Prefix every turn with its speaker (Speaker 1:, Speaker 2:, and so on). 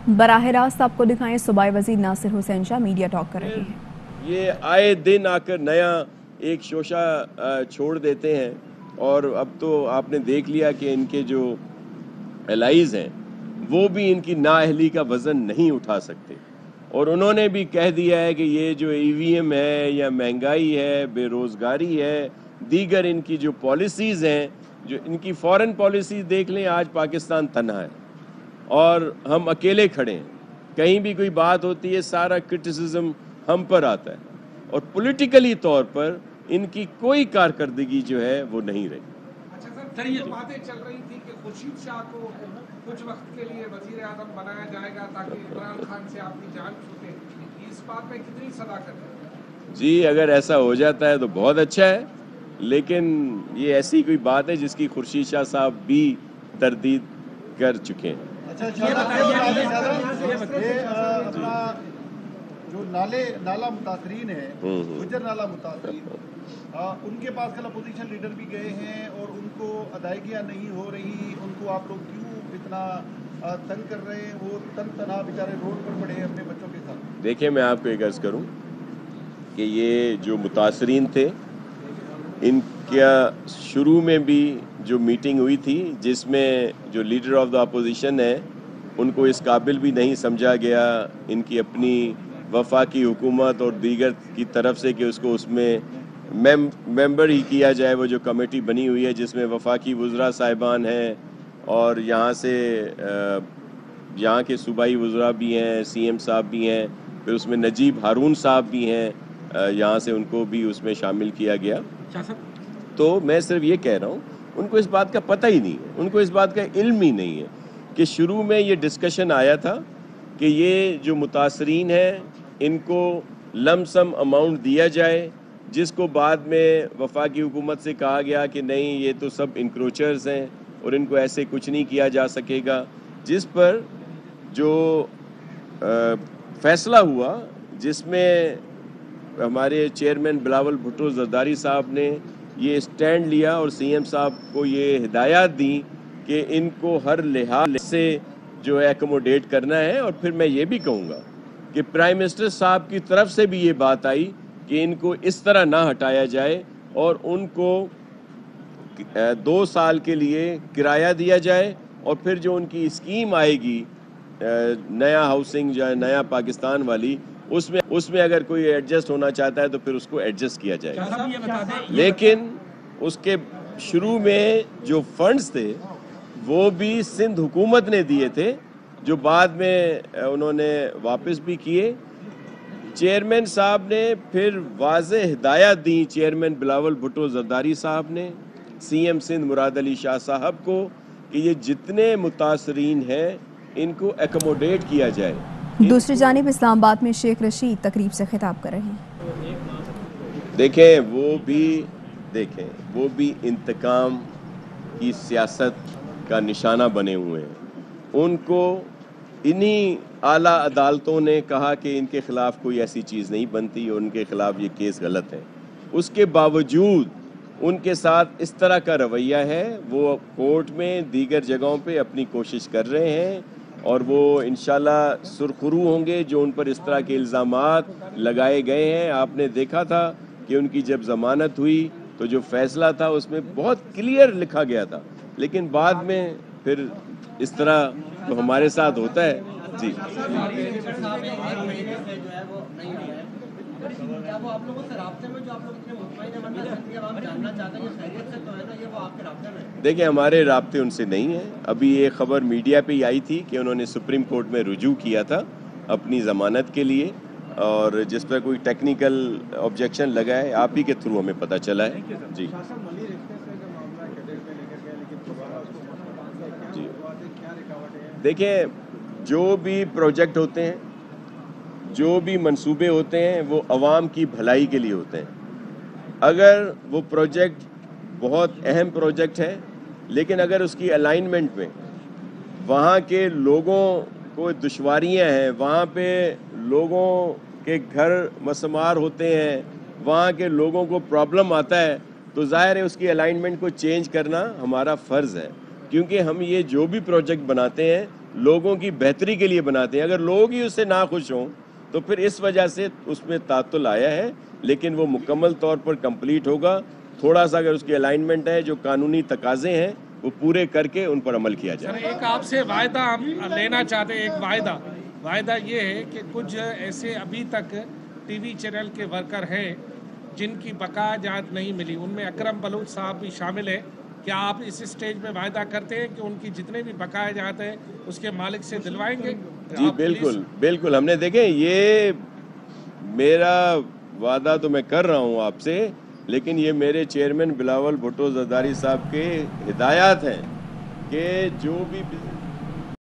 Speaker 1: براہ راست آپ کو دکھائیں صوبائی وزیر ناصر حسین شاہ میڈیا ٹاک کر رہے ہیں۔
Speaker 2: یہ آئے دن آ کر نیا ایک شوشہ چھوڑ دیتے ہیں، اور اب تو آپ نے دیکھ لیا کہ ان کے جو الائز ہیں وہ بھی ان کی نااہلی کا وزن نہیں اٹھا سکتے، اور انہوں نے بھی کہہ دیا ہے کہ یہ جو ای وی ایم ہے یا مہنگائی ہے، بے روزگاری ہے، دیگر ان کی جو پالیسیز ہیں، جو ان کی فارن پالیسیز دیکھ لیں، آج پاکستان تنہا ہے اور ہم اکیلے کھڑے ہیں۔ کہیں بھی کوئی بات ہوتی ہے سارا کرٹیسزم ہم پر آتا ہے، اور پولیٹیکلی طور پر ان کی کوئی کارکردگی جو ہے وہ نہیں رہی۔
Speaker 3: اچھا سر، یہ باتیں چل رہی تھی کہ خورشید شاہ کو کچھ وقت کے لیے وزیر اعظم بنایا جائے گا تاکہ عمران خان سے آپ کی جان چھوٹے، اس بات میں کتنی صداقت ہے؟
Speaker 2: جی اگر ایسا ہو جاتا ہے تو بہت اچھا ہے، لیکن یہ ایسی کوئی بات ہے جس کی خورشید شاہ صاحب بھی تردید کر چکے ہیں۔
Speaker 4: جو نالہ متاثرین ہیں، گجر نالہ متاثرین، ان کے پاس کل اپوزیشن لیڈر بھی گئے ہیں اور ان کو ادائیگیاں نہیں ہو رہی، ان کو آپ لوگ کیوں اتنا تنگ کر رہے ہیں؟ وہ تن تنہا بیچارے روڈ پر پڑے ہیں اپنے بچوں کے ساتھ۔
Speaker 2: دیکھیں میں آپ کو ایک عرض کروں کہ یہ جو متاثرین تھے ان کا شروع میں بھی جو میٹنگ ہوئی تھی جس میں جو لیڈر آف دا اپوزیشن ہے ان کو اس قابل بھی نہیں سمجھا گیا ان کی اپنی وفاقی حکومت اور دیگر کی طرف سے کہ اس کو اس میں ممبر ہی کیا جائے، وہ جو کمیٹی بنی ہوئی ہے جس میں وفاقی وزراء صاحبان ہیں اور یہاں سے یہاں کے صوبائی وزراء بھی ہیں، سی ایم صاحب بھی ہیں، پھر اس میں نجیب ہارون صاحب بھی ہیں، یہاں سے ان کو بھی اس میں شامل کیا گیا۔ تو میں صرف یہ کہہ رہا ہوں ان کو اس بات کا پتہ ہی نہیں ہے، ان کو اس بات کا علم ہی نہیں ہے کہ شروع میں یہ ڈسکشن آیا تھا کہ یہ جو متاثرین ہیں ان کو لم سم اماؤنٹ دیا جائے، جس کو بعد میں وفاقی حکومت سے کہا گیا کہ نہیں یہ تو سب انکروچرز ہیں اور ان کو ایسے کچھ نہیں کیا جا سکے گا، جس پر جو فیصلہ ہوا جس میں ہمارے چیئرمین بلاول بھٹو زرداری صاحب نے یہ اسٹینڈ لیا اور سی ایم صاحب کو یہ ہدایات دیں کہ ان کو ہر لحاظ سے جو ہے ایکوموڈیٹ کرنا ہے، اور پھر میں یہ بھی کہوں گا کہ پرائم منسٹر صاحب کی طرف سے بھی یہ بات آئی کہ ان کو اس طرح نہ ہٹایا جائے اور ان کو 2 سال کے لیے کرایہ دیا جائے، اور پھر جو ان کی اسکیم آئے گی نیا ہاؤسنگ جو ہے نیا پاکستان والی، اس میں اگر کوئی ایڈجسٹ ہونا چاہتا ہے تو پھر اس کو ایڈجسٹ کیا جائے گا۔ لیکن اس کے شروع میں جو فنڈز تھے وہ بھی سندھ حکومت نے دیے تھے، جو بعد میں انہوں نے واپس بھی کیے۔ چیئرمین صاحب نے پھر واضح ہدایات دیں، چیئرمین بلاول بھٹو زرداری صاحب نے سی ایم سندھ مراد علی شاہ صاحب کو، کہ یہ جتنے متاثرین ہیں ان کو ایکوموڈیٹ کیا جائے۔
Speaker 1: دوسری جانب اسلام آباد میں شیخ رشید تقریب سے خطاب کر رہے ہیں۔
Speaker 2: دیکھیں وہ بھی انتقام کی سیاست کا نشانہ بنے ہوئے ہیں۔ ان کو انہی اعلیٰ عدالتوں نے کہا کہ ان کے خلاف کوئی ایسی چیز نہیں بنتی اور ان کے خلاف یہ کیس غلط ہے، اس کے باوجود ان کے ساتھ اس طرح کا رویہ ہے۔ وہ کورٹ میں دیگر جگہوں پہ اپنی کوشش کر رہے ہیں اور وہ انشاءاللہ سرخرو ہوں گے جو ان پر اس طرح کے الزامات لگائے گئے ہیں۔ آپ نے دیکھا تھا کہ ان کی جب ضمانت ہوئی تو جو فیصلہ تھا اس میں بہت کلیئر لکھا گیا تھا، لیکن بعد میں پھر اس طرح تو ہمارے ساتھ ہوتا ہے۔ جی دیکھیں ہمارے رابطے ان سے نہیں ہیں۔ ابھی یہ خبر میڈیا پہ ہی آئی تھی کہ انہوں نے سپریم کورٹ میں رجوع کیا تھا اپنی ضمانت کے لیے، اور جس پر کوئی ٹیکنیکل آبجیکشن لگا ہے آپ ہی کے تھرو ہمیں پتہ چلا ہے۔ جی جی دیکھیں جو بھی پروجیکٹ ہوتے ہیں، جو بھی منصوبے ہوتے ہیں وہ عوام کی بھلائی کے لیے ہوتے ہیں۔ اگر وہ پروجیکٹ بہت اہم پروجیکٹ ہے لیکن اگر اس کی الائنمنٹ میں وہاں کے لوگوں کو دشواریاں ہیں، وہاں پہ لوگوں کے گھر مسمار ہوتے ہیں، وہاں کے لوگوں کو پرابلم آتا ہے، تو ظاہر ہے اس کی الائنمنٹ کو چینج کرنا ہمارا فرض ہے، کیونکہ ہم یہ جو بھی پروجیکٹ بناتے ہیں لوگوں کی بہتری کے لیے بناتے ہیں. اگر لوگ ہی اس سے ناخوش ہوں تو پھر اس وجہ سے اس میں تعطل آیا ہے, لیکن وہ مکمل طور پر کمپلیٹ ہوگا. تھوڑا سا اگر اس کی الائنمنٹ ہے, جو قانونی تقاضے ہیں وہ پورے کر کے ان پر عمل کیا جائے.
Speaker 3: سر ایک آپ سے وعدہ ہم لینا چاہتے ہیں, ایک وعدہ یہ ہے کہ کچھ ایسے ابھی تک ٹی وی چینل کے ورکر ہیں جن کی بقایا جات نہیں ملی, ان میں اکرم بلوچ صاحب بھی شامل ہے. کیا آپ اس اسٹیج پہ وعدہ کرتے ہیں کہ ان کی جتنے بھی بقایا جات ہیں اس کے مالک سے دلوائیں گے؟
Speaker 2: جی بالکل ہم نے دیکھیں, یہ میرا وعدہ تو میں کر رہا ہوں آپ سے, لیکن یہ میرے چیئرمین بلاول بھٹو زرداری صاحب کے ہدایات ہیں کہ جو بھی